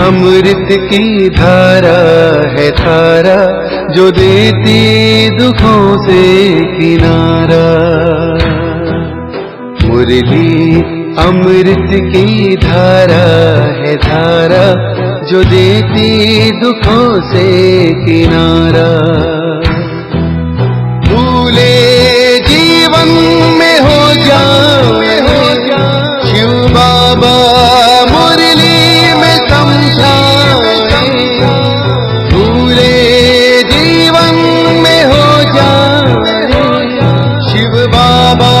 अमृत की धारा है धारा जो देती दुखों से किनारा। मुरली अमृत की धारा है धारा जो देती दुखों से किनारा। भूले जीवन में हो जाए शिव बाबा मुरली में समझाए। भूले जीवन में हो जाए शिव बाबा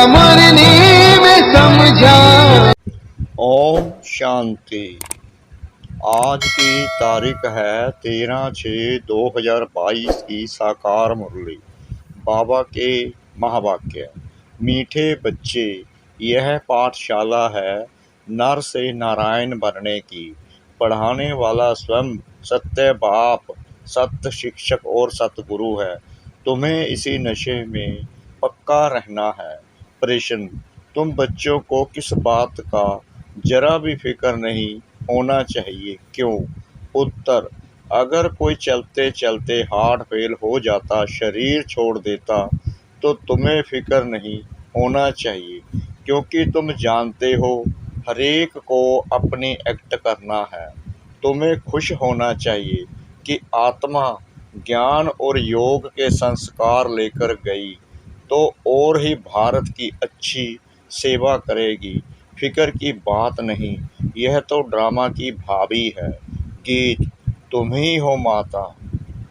मुरली में समझाए। ओम शांति। आज की तारीख है 13/6/2022 की साकार मुरली। बाबा के महावाक्य। मीठे बच्चे, यह पाठशाला है नर से नारायण बनने की। पढ़ाने वाला स्वयं सत्य बाप, सत्य शिक्षक और सतगुरु है। तुम्हें इसी नशे में पक्का रहना है। प्रश्न: तुम बच्चों को किस बात का जरा भी फिक्र नहीं होना चाहिए, क्यों? उत्तर: अगर कोई चलते चलते हार्ट फेल हो जाता, शरीर छोड़ देता, तो तुम्हें फिक्र नहीं होना चाहिए, क्योंकि तुम जानते हो हरेक को अपनी एक्ट करना है। तुम्हें खुश होना चाहिए कि आत्मा ज्ञान और योग के संस्कार लेकर गई तो और ही भारत की अच्छी सेवा करेगी। फिक्र की बात नहीं, यह तो ड्रामा की भाभी है। गीत: तुम ही हो माता,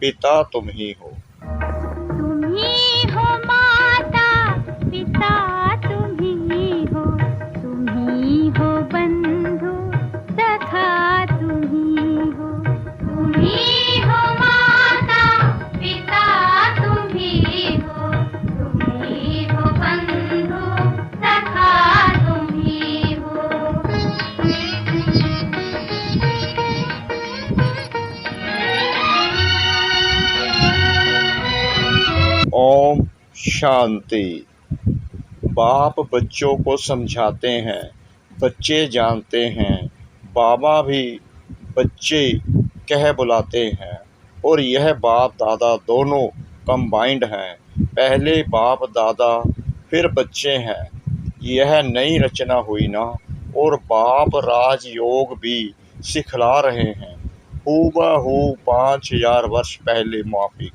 पिता तुम ही हो। तुम ही हो माता, पिता तुम ही हो। तुम ही हो बंधु, सखा तुम ही हो। तुम ही हो माता, पिता तुम ही हो। तुम ही हो बंधु, सखा तुम ही हो। ओम शांति। बाप बच्चों को समझाते हैं, बच्चे जानते हैं। बाबा भी बच्चे कह बुलाते हैं और यह बाप दादा दोनों कंबाइंड हैं। पहले बाप दादा फिर बच्चे हैं। यह नई रचना हुई ना। और बाप राजयोग भी सिखला रहे हैं, हूबहू 5000 वर्ष पहले माफिक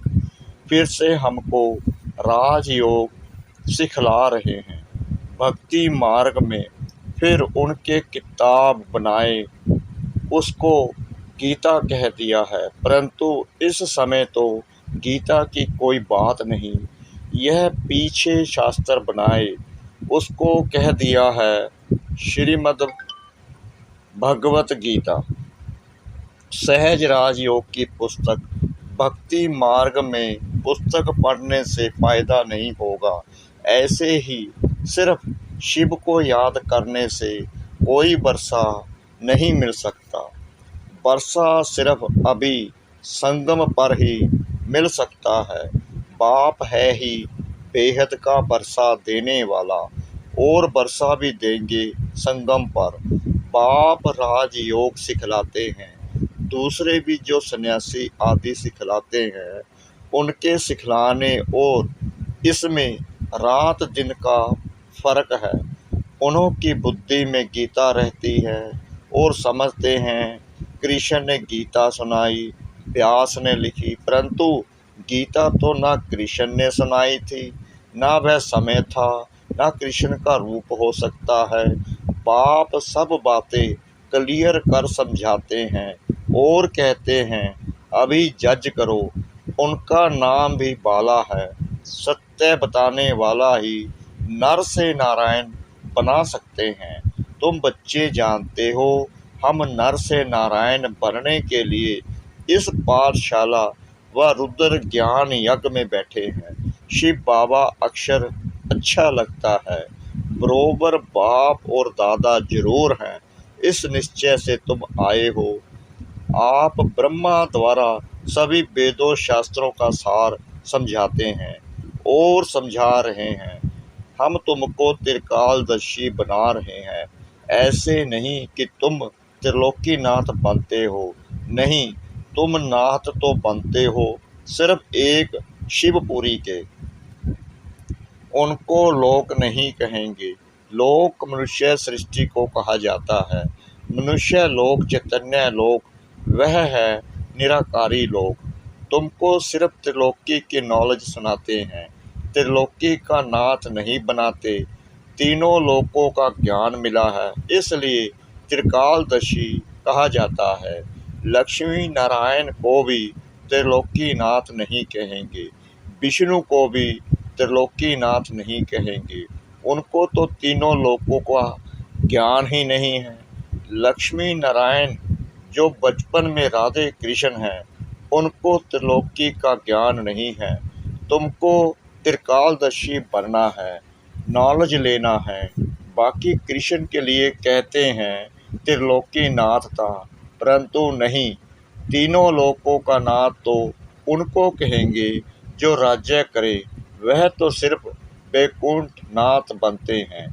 फिर से हमको राजयोग सिखला रहे हैं। भक्ति मार्ग में फिर उनके किताब बनाए, उसको गीता कह दिया है, परंतु इस समय तो गीता की कोई बात नहीं। यह पीछे शास्त्र बनाए, उसको कह दिया है श्रीमद् भगवत गीता। सहज राजयोग की पुस्तक। भक्ति मार्ग में पुस्तक पढ़ने से फायदा नहीं होगा। ऐसे ही सिर्फ शिव को याद करने से कोई वर्षा नहीं मिल सकता। वर्षा सिर्फ अभी संगम पर ही मिल सकता है। बाप है ही बेहद का वर्षा देने वाला, और वर्षा भी देंगे संगम पर। बाप राजयोग सिखलाते हैं। दूसरे भी जो सन्यासी आदि सिखलाते हैं, उनके सिखलाने और इसमें रात दिन का फर्क है। उन्हों की बुद्धि में गीता रहती है और समझते हैं कृष्ण ने गीता सुनाई, व्यास ने लिखी, परंतु गीता तो ना कृष्ण ने सुनाई थी, ना वह समय था, ना कृष्ण का रूप हो सकता है। बाप सब बातें क्लियर कर समझाते हैं और कहते हैं अभी जज करो। उनका नाम भी बाला है। सत्य बताने वाला ही नर से नारायण बना सकते हैं। तुम बच्चे जानते हो, हम नर से नारायण बनने के लिए इस पाठशाला व रुद्र ज्ञान यज्ञ में बैठे हैं। शिव बाबा अक्षर अच्छा लगता है, बरोबर बाप और दादा जरूर हैं। इस निश्चय से तुम आए हो। आप ब्रह्मा द्वारा सभी वेदों शास्त्रों का सार समझाते हैं और समझा रहे हैं। हम तुमको त्रिकालदर्शी बना रहे हैं। ऐसे नहीं कि तुम त्रिलोकीनाथ बनते हो। नहीं, तुम नाथ तो बनते हो सिर्फ एक शिवपुरी के। उनको लोक नहीं कहेंगे। लोक मनुष्य सृष्टि को कहा जाता है। मनुष्य लोक, चैतन्य लोक, वह है निराकारी लोक। तुमको सिर्फ त्रिलोकी की नॉलेज सुनाते हैं, त्रिलोकी का नाथ नहीं बनाते। तीनों लोकों का ज्ञान मिला है, इसलिए त्रिकालदर्शी कहा जाता है। लक्ष्मी नारायण को भी त्रिलोकीनाथ नहीं कहेंगे, विष्णु को भी त्रिलोकीनाथ नहीं कहेंगे। उनको तो तीनों लोकों का ज्ञान ही नहीं है। लक्ष्मी नारायण जो बचपन में राधे कृष्ण हैं, उनको त्रिलोकी का ज्ञान नहीं है। तुमको त्रिकालदर्शी बनना है, नॉलेज लेना है। बाकी कृष्ण के लिए कहते हैं त्रिलोकीनाथ था, परंतु नहीं, तीनों लोकों का नाथ तो उनको कहेंगे जो राज्य करे। वह तो सिर्फ वैकुंठ नाथ बनते हैं।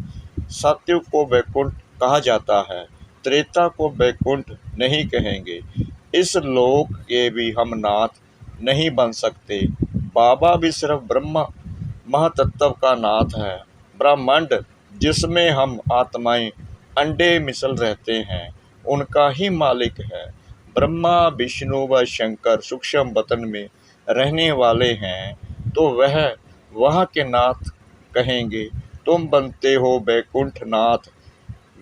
सत्युग को वैकुंठ कहा जाता है, त्रेता को वैकुंठ नहीं कहेंगे। इस लोक के भी हम नाथ नहीं बन सकते। बाबा भी सिर्फ ब्रह्म महातत्व का नाथ है। ब्रह्मांड जिसमें हम आत्माएं अंडे मिसल रहते हैं, उनका ही मालिक है। ब्रह्मा विष्णु व शंकर सूक्ष्म वतन में रहने वाले हैं, तो वह वहाँ के नाथ कहेंगे। तुम बनते हो वैकुंठ नाथ।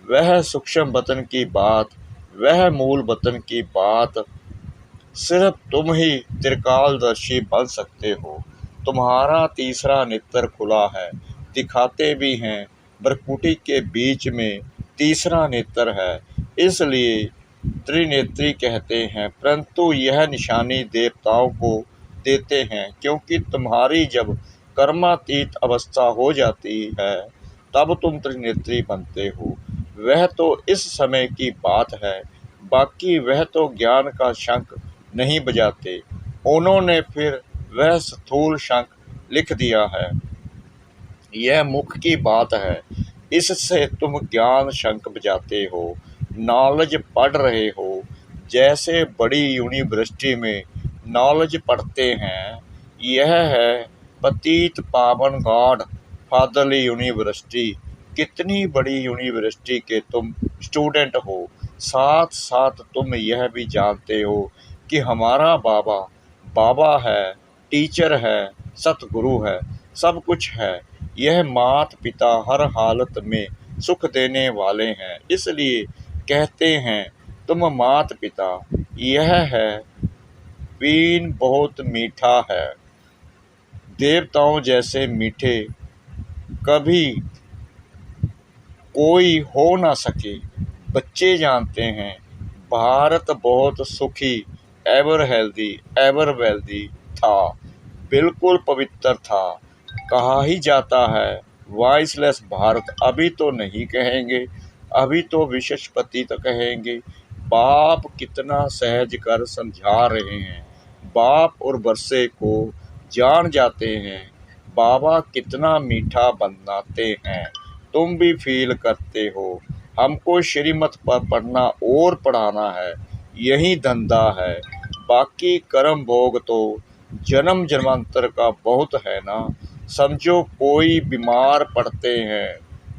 वह सूक्ष्म वतन की बात, वह मूल वतन की बात सिर्फ तुम ही त्रिकालदर्शी बन सकते हो। तुम्हारा तीसरा नेत्र खुला है, दिखाते भी हैं। भ्रकुटी के बीच में तीसरा नेत्र है, इसलिए त्रिनेत्री कहते हैं। परंतु यह निशानी देवताओं को देते हैं, क्योंकि तुम्हारी जब कर्मातीत अवस्था हो जाती है, तब तुम त्रिनेत्री बनते हो। वह तो इस समय की बात है, बाकी वह तो ज्ञान का शंख नहीं बजाते। उन्होंने फिर वह स्थूल शंख लिख दिया है। यह मुख की बात है, इससे तुम ज्ञान शंख बजाते हो, नॉलेज पढ़ रहे हो। जैसे बड़ी यूनिवर्सिटी में नॉलेज पढ़ते हैं, यह है पतित पावन गॉड फादरली यूनिवर्सिटी। कितनी बड़ी यूनिवर्सिटी के तुम स्टूडेंट हो। साथ साथ तुम यह भी जानते हो कि हमारा बाबा बाबा है, टीचर है, सतगुरु है, सब कुछ है। यह मात पिता हर हालत में सुख देने वाले हैं, इसलिए कहते हैं तुम मात पिता। यह है बीन बहुत मीठा है, देवताओं जैसे मीठे कभी कोई हो ना सके। बच्चे जानते हैं भारत बहुत सुखी, एवर हेल्दी, एवर वेल्दी था, बिल्कुल पवित्र था। कहा ही जाता है वॉइसलेस भारत। अभी तो नहीं कहेंगे, अभी तो विशेषपति तो कहेंगे। बाप कितना सहज कर समझा रहे हैं, बाप और बरसे को जान जाते हैं। बाबा कितना मीठा बनाते हैं, तुम भी फील करते हो। हमको श्रीमत पर पढ़ना और पढ़ाना है, यही धंधा है। बाकी कर्म भोग तो जन्म जन्मांतर का बहुत है ना। समझो कोई बीमार पड़ते हैं,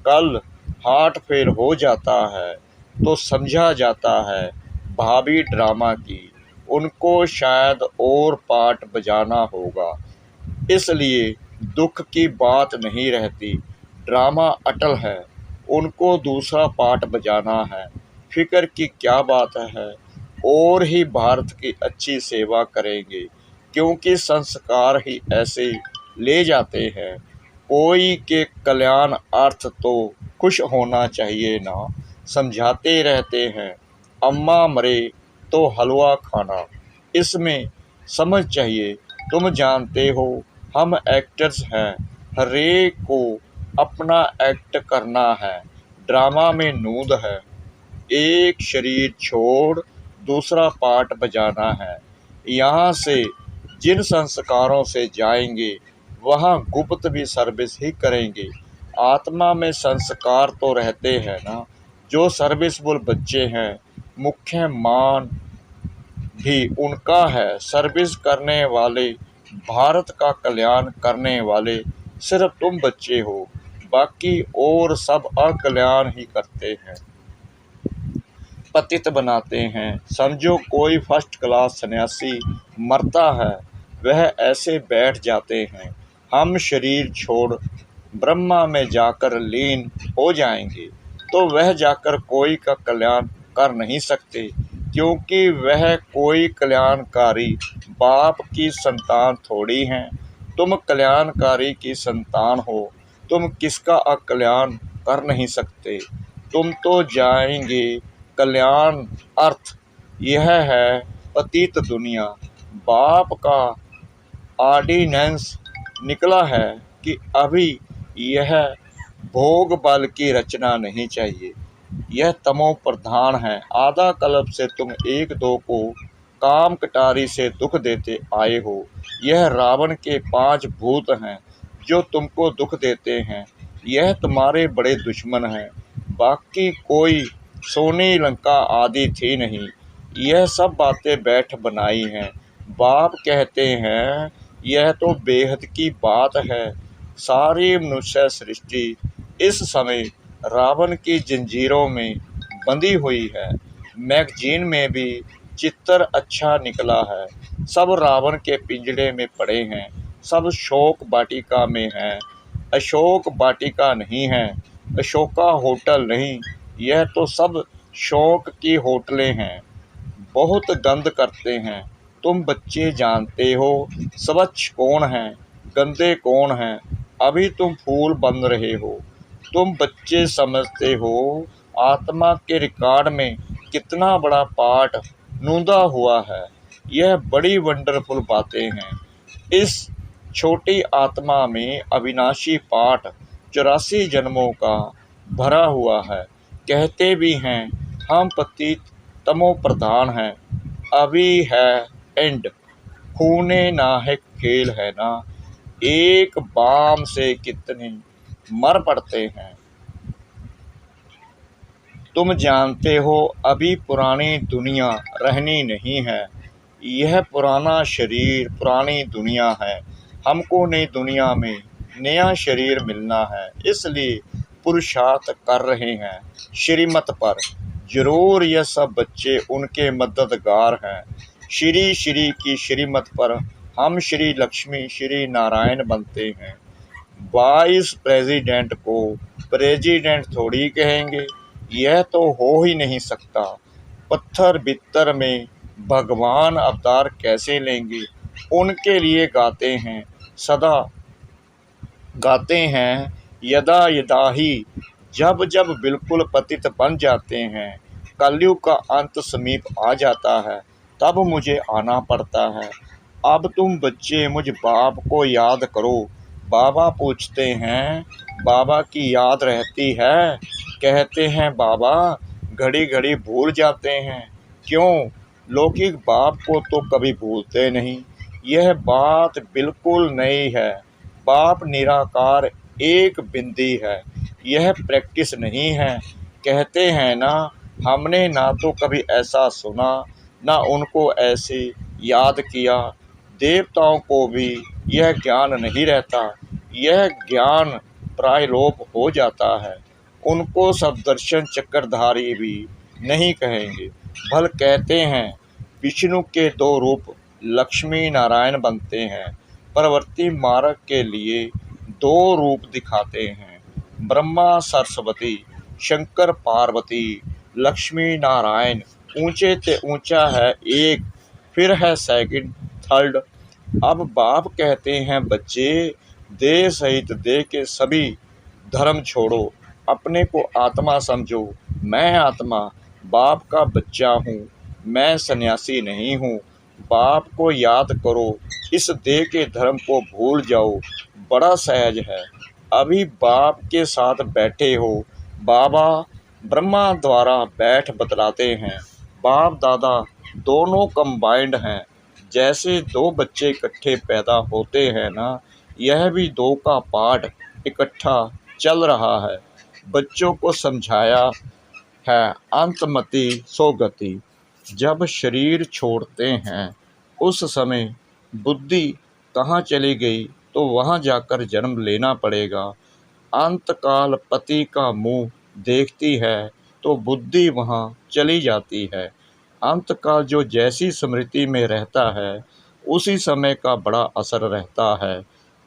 कल हार्ट फेल हो जाता है, तो समझा जाता है भाभी ड्रामा की, उनको शायद और पार्ट बजाना होगा, इसलिए दुख की बात नहीं रहती। ड्रामा अटल है, उनको दूसरा पार्ट बजाना है, फिक्र की क्या बात है। और ही भारत की अच्छी सेवा करेंगे, क्योंकि संस्कार ही ऐसे ले जाते हैं। कोई के कल्याण अर्थ तो खुश होना चाहिए ना। समझाते रहते हैं अम्मा मरे तो हलवा खाना, इसमें समझ चाहिए। तुम जानते हो हम एक्टर्स हैं, हरेक को अपना एक्ट करना है। ड्रामा में नूद है, एक शरीर छोड़ दूसरा पार्ट बजाना है। यहाँ से जिन संस्कारों से जाएंगे, वहाँ गुप्त भी सर्विस ही करेंगे। आत्मा में संस्कार तो रहते हैं ना। जो सर्विसबुल बच्चे हैं, मुख्य मान भी उनका है। सर्विस करने वाले, भारत का कल्याण करने वाले सिर्फ तुम बच्चे हो, बाकी और सब अकल्याण ही करते हैं, पतित बनाते हैं। समझो कोई फर्स्ट क्लास सन्यासी मरता है, वह ऐसे बैठ जाते हैं, हम शरीर छोड़ ब्रह्मा में जाकर लीन हो जाएंगे, तो वह जाकर कोई का कल्याण कर नहीं सकते, क्योंकि वह कोई कल्याणकारी बाप की संतान थोड़ी हैं। तुम कल्याणकारी की संतान हो, तुम किसका अकल्याण कर नहीं सकते। तुम तो जाएंगे कल्याण। अर्थ यह है पतित दुनिया। बाप का ऑर्डिनेंस निकला है कि अभी यह भोग बल की रचना नहीं चाहिए, यह तमो प्रधान है। आधा कल्प से तुम एक दो को काम कटारी से दुख देते आए हो। यह रावण के 5 भूत हैं जो तुमको दुख देते हैं, यह तुम्हारे बड़े दुश्मन हैं। बाकी कोई सोनी लंका आदि थी नहीं, यह सब बातें बैठ बनाई हैं। बाप कहते हैं यह तो बेहद की बात है। सारी मनुष्य सृष्टि इस समय रावण की जंजीरों में बंधी हुई है। मैगजीन में भी चित्र अच्छा निकला है। सब रावण के पिंजड़े में पड़े हैं, सब शोक वाटिका में हैं। अशोक वाटिका नहीं है, अशोका होटल नहीं, यह तो सब शोक की होटलें हैं। बहुत गंद करते हैं। तुम बच्चे जानते हो स्वच्छ कौन है, गंदे कौन हैं। अभी तुम फूल बन रहे हो। तुम बच्चे समझते हो आत्मा के रिकॉर्ड में कितना बड़ा पार्ट नूंदा हुआ है। यह बड़ी वंडरफुल बातें हैं। इस छोटी आत्मा में अविनाशी पाठ 84 जन्मों का भरा हुआ है। कहते भी हैं हम पतित तमो प्रधान हैं, अभी है एंड, खूने नाहक खेल है ना। एक बाम से कितने मर पड़ते हैं। तुम जानते हो अभी पुरानी दुनिया रहनी नहीं है। यह पुराना शरीर पुरानी दुनिया है। हमको नई दुनिया में नया शरीर मिलना है, इसलिए पुरुषार्थ कर रहे हैं श्रीमत पर। जरूर यह सब बच्चे उनके मददगार हैं। श्री श्री की श्रीमत पर हम श्री लक्ष्मी श्री नारायण बनते हैं। वाइस प्रेसिडेंट को प्रेसिडेंट थोड़ी कहेंगे, यह तो हो ही नहीं सकता। पत्थर बित्तर में भगवान अवतार कैसे लेंगे। उनके लिए गाते हैं, सदा गाते हैं, यदा यदा ही, जब जब बिल्कुल पतित बन जाते हैं, कलयुग का अंत समीप आ जाता है, तब मुझे आना पड़ता है। अब तुम बच्चे मुझ बाप को याद करो। बाबा पूछते हैं बाबा की याद रहती है। कहते हैं बाबा घड़ी घड़ी भूल जाते हैं। क्यों? लौकिक बाप को तो कभी भूलते नहीं। यह बात बिल्कुल नई है। बाप निराकार एक बिंदी है, यह प्रैक्टिस नहीं है। कहते हैं ना, हमने ना तो कभी ऐसा सुना, ना उनको ऐसे याद किया। देवताओं को भी यह ज्ञान नहीं रहता। यह ज्ञान प्रायलोप हो जाता है। उनको सदर्शन चक्रधारी भी नहीं कहेंगे। भल कहते हैं विष्णु के 2 रूप लक्ष्मी नारायण बनते हैं। प्रवृत्ति मार्ग के लिए 2 रूप दिखाते हैं, ब्रह्मा सरस्वती, शंकर पार्वती, लक्ष्मी नारायण। ऊंचे से ऊंचा है एक, फिर है सेकंड, थर्ड। अब बाप कहते हैं बच्चे, देह सहित देह के सभी धर्म छोड़ो, अपने को आत्मा समझो। मैं आत्मा बाप का बच्चा हूँ, मैं सन्यासी नहीं हूँ। बाप को याद करो, इस देह के धर्म को भूल जाओ। बड़ा सहज है। अभी बाप के साथ बैठे हो। बाबा ब्रह्मा द्वारा बैठ बतलाते हैं। बाप दादा दोनों कंबाइंड हैं। जैसे 2 बच्चे इकट्ठे पैदा होते हैं ना, यह भी 2 का पार्ट इकट्ठा चल रहा है। बच्चों को समझाया है अंतमति सो गति। जब शरीर छोड़ते हैं उस समय बुद्धि कहाँ चली गई तो वहाँ जाकर जन्म लेना पड़ेगा। अंतकाल पति का मुँह देखती है तो बुद्धि वहाँ चली जाती है। अंतकाल जो जैसी स्मृति में रहता है उसी समय का बड़ा असर रहता है।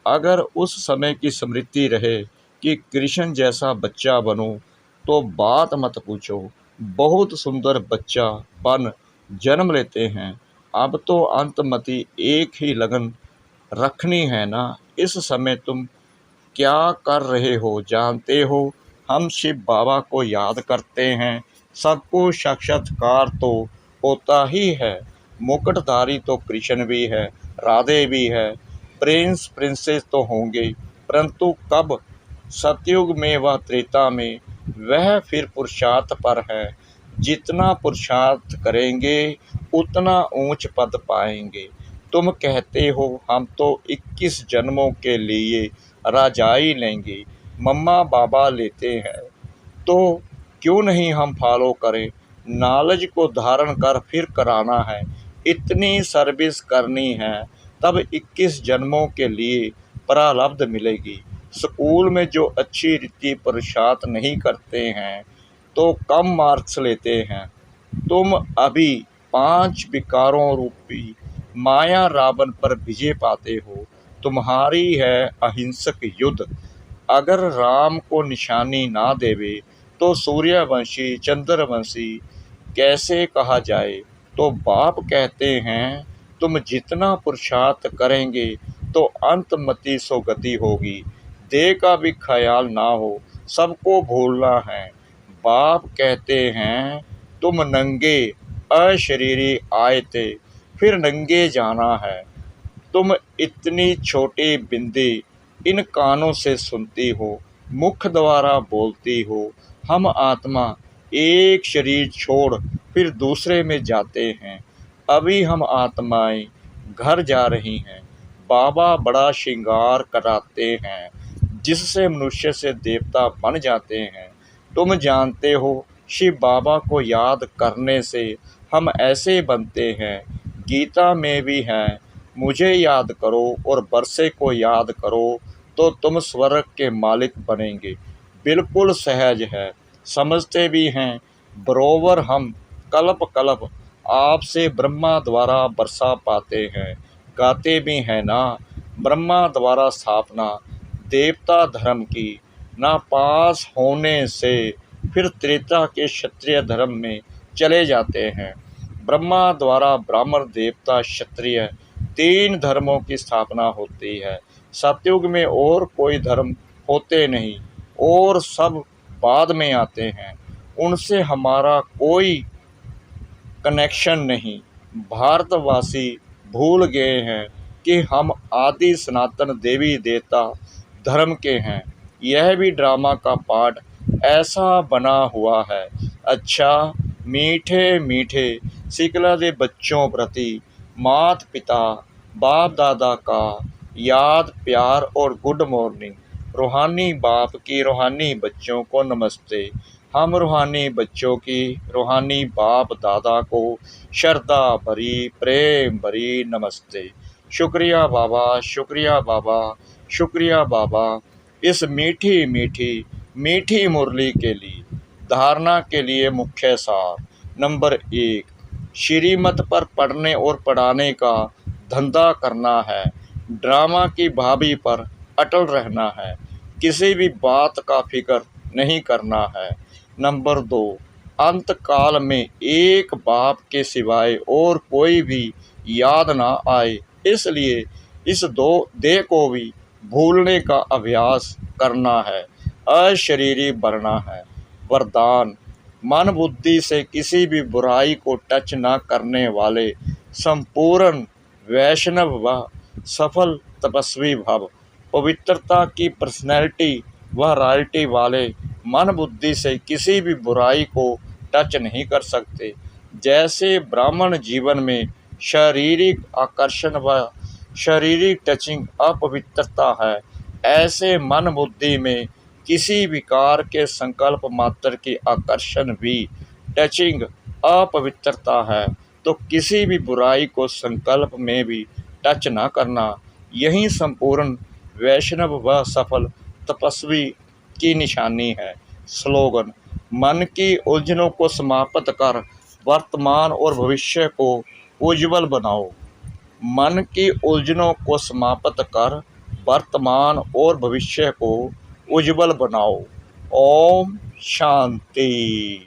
अगर उस समय की स्मृति रहे कि कृष्ण जैसा बच्चा बनूं तो बात मत पूछो, बहुत सुंदर बच्चा बन जन्म लेते हैं। अब तो अंतमति एक ही लगन रखनी है ना। इस समय तुम क्या कर रहे हो जानते हो? हम शिव बाबा को याद करते हैं। सबको साक्षात्कार तो होता ही है। मुकुटधारी तो कृष्ण भी है, राधे भी है, प्रिंस प्रिंसेस तो होंगे, परंतु कब? सतयुग में व त्रेता में। वह फिर पुरुषार्थ पर है। जितना पुरुषार्थ करेंगे उतना ऊंच पद पाएंगे। तुम कहते हो हम तो 21 जन्मों के लिए राजाई लेंगे, मम्मा बाबा लेते हैं, तो क्यों नहीं हम फॉलो करें? नॉलेज को धारण कर फिर कराना है। इतनी सर्विस करनी है तब 21 जन्मों के लिए प्रारब्ध मिलेगी। स्कूल में जो अच्छी रीति पुरुषार्थ नहीं करते हैं तो कम मार्क्स लेते हैं। तुम अभी 5 विकारों रूपी माया रावण पर विजय पाते हो। तुम्हारी है अहिंसक युद्ध। अगर राम को निशानी ना देवे तो सूर्यवंशी चंद्रवंशी कैसे कहा जाए? तो बाप कहते हैं तुम जितना पुरुषार्थ करेंगे तो अंतमति सो गति होगी। देह का भी ख्याल ना हो, सबको भूलना है। बाप कहते हैं तुम नंगे अशरीरी आए थे, फिर नंगे जाना है। तुम इतनी छोटी बिंदी इन कानों से सुनती हो, मुख द्वारा बोलती हो। हम आत्मा एक शरीर छोड़ फिर दूसरे में जाते हैं। अभी हम आत्माएं घर जा रही हैं। बाबा बड़ा श्रृंगार कराते हैं जिससे मनुष्य से देवता बन जाते हैं। तुम जानते हो शिव बाबा को याद करने से हम ऐसे बनते हैं। गीता में भी है, मुझे याद करो और बरसे को याद करो तो तुम स्वर्ग के मालिक बनेंगे। बिल्कुल सहज है, समझते भी हैं। बरोबर हम कल्प कल्प आपसे ब्रह्मा द्वारा बरसा पाते हैं। गाते भी हैं ना, ब्रह्मा द्वारा स्थापना देवता धर्म की। ना पास होने से फिर त्रेता के क्षत्रिय धर्म में चले जाते हैं। ब्रह्मा द्वारा ब्राह्मण देवता क्षत्रिय 3 धर्मों की स्थापना होती है। सतयुग में और कोई धर्म होते नहीं और सब बाद में आते हैं। उनसे हमारा कोई कनेक्शन नहीं। भारतवासी भूल गए हैं कि हम आदि सनातन देवी देवता धर्म के हैं। यह भी ड्रामा का पार्ट ऐसा बना हुआ है। अच्छा, मीठे मीठे सिखलादे बच्चों प्रति माता पिता बाप दादा का याद प्यार और गुड मॉर्निंग। रूहानी बाप की रूहानी बच्चों को नमस्ते। हम रूहानी बच्चों की रूहानी बाप दादा को श्रद्धा भरी प्रेम भरी नमस्ते। शुक्रिया बाबा, शुक्रिया बाबा, शुक्रिया बाबा इस मीठी मीठी मीठी मुरली के लिए। धारणा के लिए मुख्य सार। नंबर 1, श्रीमत पर पढ़ने और पढ़ाने का धंधा करना है। ड्रामा की भाभी पर अटल रहना है। किसी भी बात का फिक्र नहीं करना है। नंबर 2, अंत काल में एक बाप के सिवाय और कोई भी याद ना आए, इसलिए इस दो देह को भी भूलने का अभ्यास करना है। अशरीरी बनना है। वरदान, मन बुद्धि से किसी भी बुराई को टच न करने वाले संपूर्ण वैष्णव व सफल तपस्वी भव। पवित्रता की पर्सनैलिटी व रॉयल्टी वाले मन बुद्धि से किसी भी बुराई को टच नहीं कर सकते। जैसे ब्राह्मण जीवन में शारीरिक आकर्षण व शारीरिक टचिंग अपवित्रता है, ऐसे मन बुद्धि में किसी विकार के संकल्प मात्र की आकर्षण भी टचिंग अपवित्रता है, तो किसी भी बुराई को संकल्प में भी टच न करना, यही संपूर्ण वैष्णव व सफल तपस्वी की निशानी है। स्लोगन: मन की उलझनों को समाप्त कर वर्तमान और भविष्य को उज्जवल बनाओ। मन की उलझनों को समाप्त कर वर्तमान और भविष्य को उज्जवल बनाओ। ओम शांति।